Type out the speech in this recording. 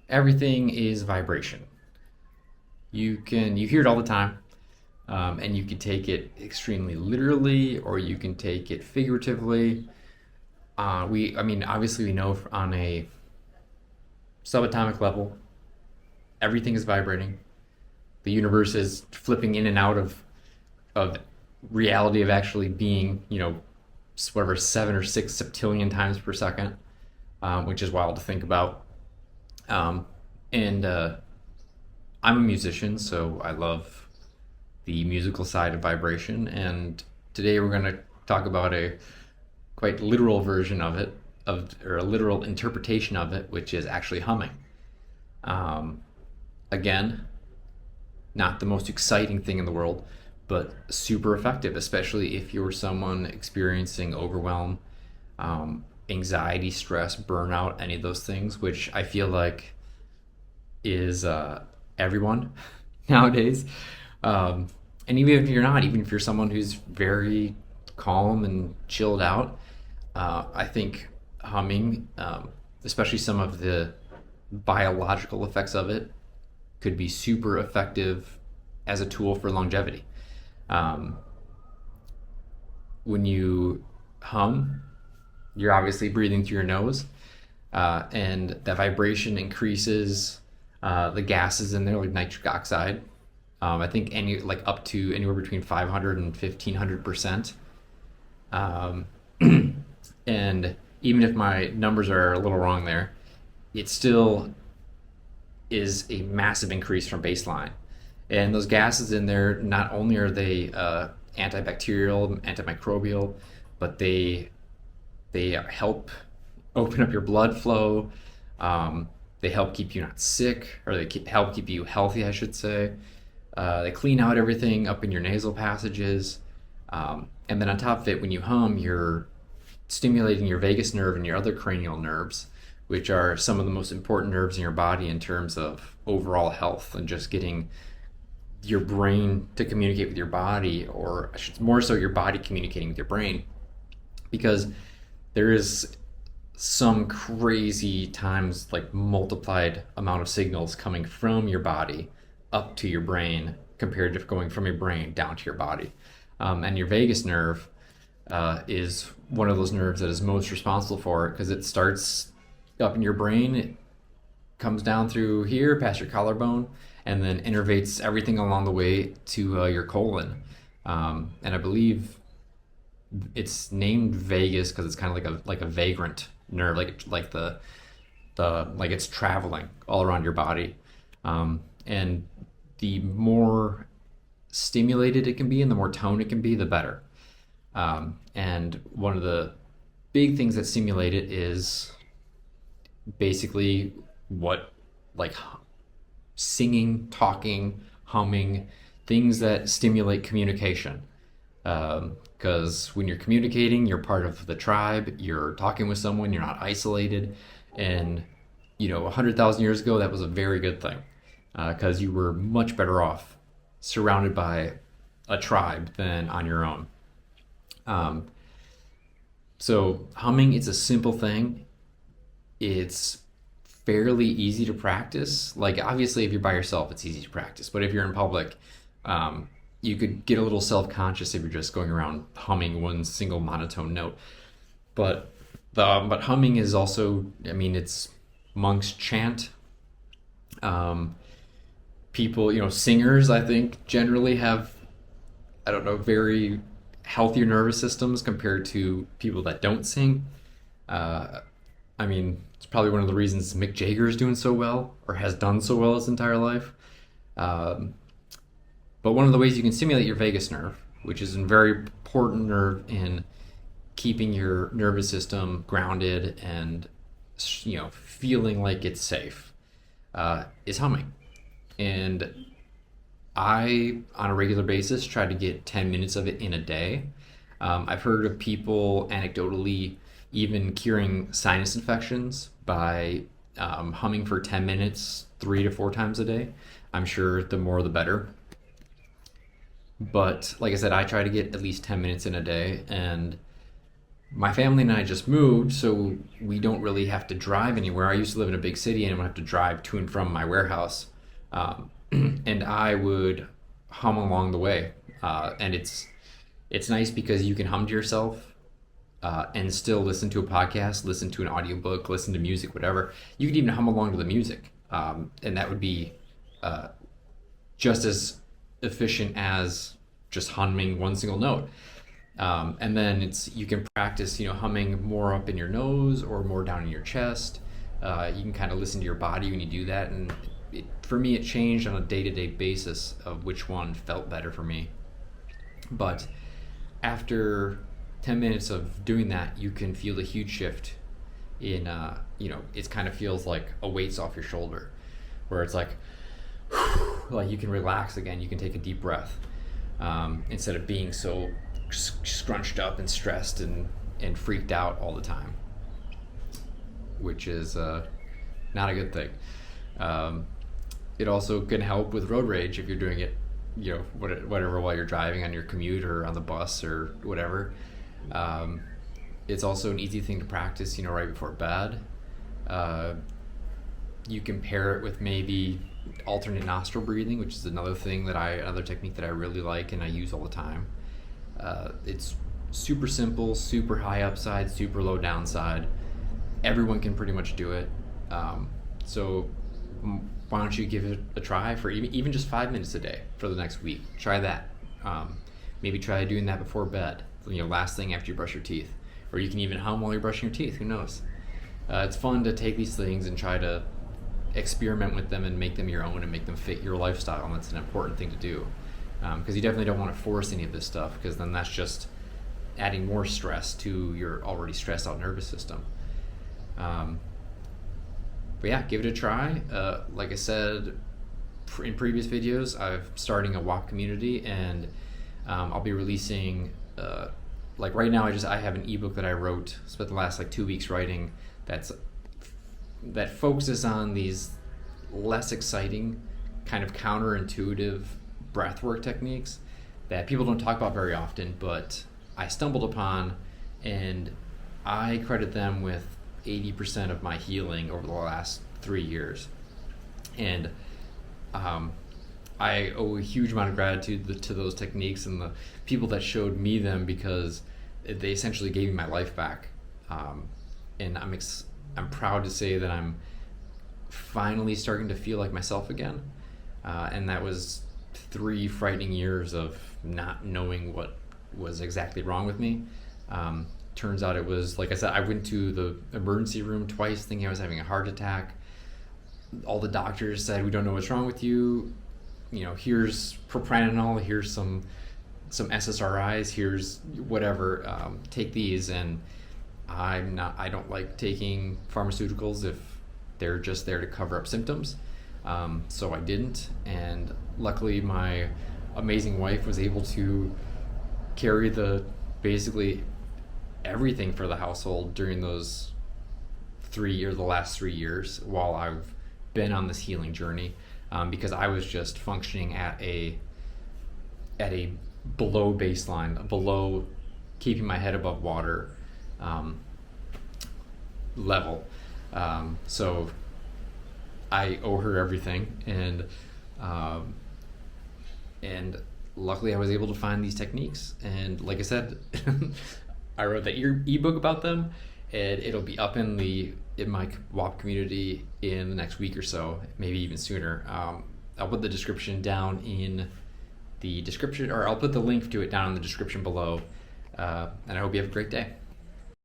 everything is vibration. You hear it all the time, and you can take it extremely literally, or you can take it figuratively. I mean, obviously, we know on a subatomic level, everything is vibrating. The universe is flipping in and out of reality of actually being, whatever 7 or 6 septillion times per second, which is wild to think about. And I'm a musician, so I love the musical side of vibration. And today we're going to talk about a quite literal version of it, or a literal interpretation of it, which is actually humming. Again, not the most exciting thing in the world, but super effective, especially if you're someone experiencing overwhelm, anxiety, stress, burnout, any of those things, which I feel like is everyone nowadays. And even if you're not, even if you're someone who's very calm and chilled out, I think humming, especially some of the biological effects of it, could be super effective as a tool for longevity. Um, when you hum, you're obviously breathing through your nose, and that vibration increases the gases in there, like nitric oxide. I think up to anywhere between 500 and 1500%. Um, and even if my numbers are a little wrong there, it still is a massive increase from baseline. And those gases in there, not only are they antibacterial, antimicrobial, but they help open up your blood flow. They help keep you not sick, or help keep you healthy, I should say. They clean out everything up in your nasal passages. And then on top of it, when you hum, you're stimulating your vagus nerve and your other cranial nerves, which are some of the most important nerves in your body in terms of overall health and just getting your brain to communicate with your body, or more so your body communicating with your brain, because there is some crazy times, like multiplied amount of signals coming from your body up to your brain compared to going from your brain down to your body. And your vagus nerve is one of those nerves that is most responsible for it, because it starts up in your brain, it comes down through here past your collarbone, and then innervates everything along the way to your colon. And I believe it's named vagus because it's kind of like a vagrant nerve, like it's traveling all around your body. And the more stimulated it can be and the more tone it can be, the better. And one of the big things that stimulate it is basically what, like, singing, talking, humming, things that stimulate communication. Because when you're communicating, you're part of the tribe, you're talking with someone, you're not isolated. And, 100,000 years ago, that was a very good thing, because you were much better off surrounded by a tribe than on your own. So humming, it's a simple thing. It's fairly easy to practice. Like, obviously, if you're by yourself, it's easy to practice. But if you're in public, you could get a little self-conscious if you're just going around humming one single monotone note. But humming is also, I mean, it's monks chant. People, singers, I think, generally have, I don't know, very healthier nervous systems compared to people that don't sing. I mean, it's probably one of the reasons Mick Jagger is doing so well, or has done so well his entire life. But one of the ways you can stimulate your vagus nerve, which is a very important nerve in keeping your nervous system grounded and, feeling like it's safe, is humming. And I, on a regular basis, try to get 10 minutes of it in a day. I've heard of people anecdotally even curing sinus infections by humming for 10 minutes 3 to 4 times a day. I'm sure the more the better. But like I said, I try to get at least 10 minutes in a day. And my family and I just moved, so we don't really have to drive anywhere. I used to live in a big city and I would have to drive to and from my warehouse. And I would hum along the way. And it's nice because you can hum to yourself and still listen to a podcast, listen to an audiobook, listen to music, whatever. You can even hum along to the music. And that would be just as efficient as just humming one single note. And then you can practice, humming more up in your nose or more down in your chest. You can kind of listen to your body when you do that. And for me, it changed on a day-to-day basis of which one felt better for me. But after 10 minutes of doing that, you can feel a huge shift in, it kind of feels like a weight's off your shoulder, where it's like you can relax again. You can take a deep breath instead of being so scrunched up and stressed and freaked out all the time, which is not a good thing. It also can help with road rage if you're doing it, whatever, while you're driving on your commute or on the bus or whatever. It's also an easy thing to practice, right before bed. You can pair it with maybe alternate nostril breathing, which is another technique that I really like and I use all the time. It's super simple, super high upside, super low downside. Everyone can pretty much do it. So why don't you give it a try for even just 5 minutes a day for the next week? Try that. Maybe try doing that before bed, last thing after you brush your teeth. Or you can even hum while you're brushing your teeth, who knows? It's fun to take these things and try to experiment with them and make them your own and make them fit your lifestyle, and that's an important thing to do. Because you definitely don't want to force any of this stuff, because then that's just adding more stress to your already stressed out nervous system. But yeah, give it a try. Like I said in previous videos, I'm starting a Whop community, and I'll be releasing, right now I have an ebook that I wrote, spent the last 2 weeks writing, that focuses on these less exciting, kind of counterintuitive breathwork techniques that people don't talk about very often, but I stumbled upon, and I credit them with 80% of my healing over the last 3 years. And I owe a huge amount of gratitude to those techniques and the people that showed me them, because they essentially gave me my life back. And I'm proud to say that I'm finally starting to feel like myself again. And that was 3 frightening years of not knowing what was exactly wrong with me. Turns out it was, like I said, I went to the emergency room twice thinking I was having a heart attack. All the doctors said, "We don't know what's wrong with you. Here's propranolol, here's some SSRIs, here's whatever, take these." And I don't like taking pharmaceuticals if they're just there to cover up symptoms. So I didn't, and luckily my amazing wife was able to carry basically everything for the household during those the last 3 years while I've been on this healing journey, because I was just functioning at a below baseline, below keeping my head above water level. So I owe her everything, and luckily I was able to find these techniques, and like I said, I wrote that ebook about them, and it'll be up in my Whop community in the next week or so, maybe even sooner. I'll put the description down in the description, or I'll put the link to it down in the description below, and I hope you have a great day.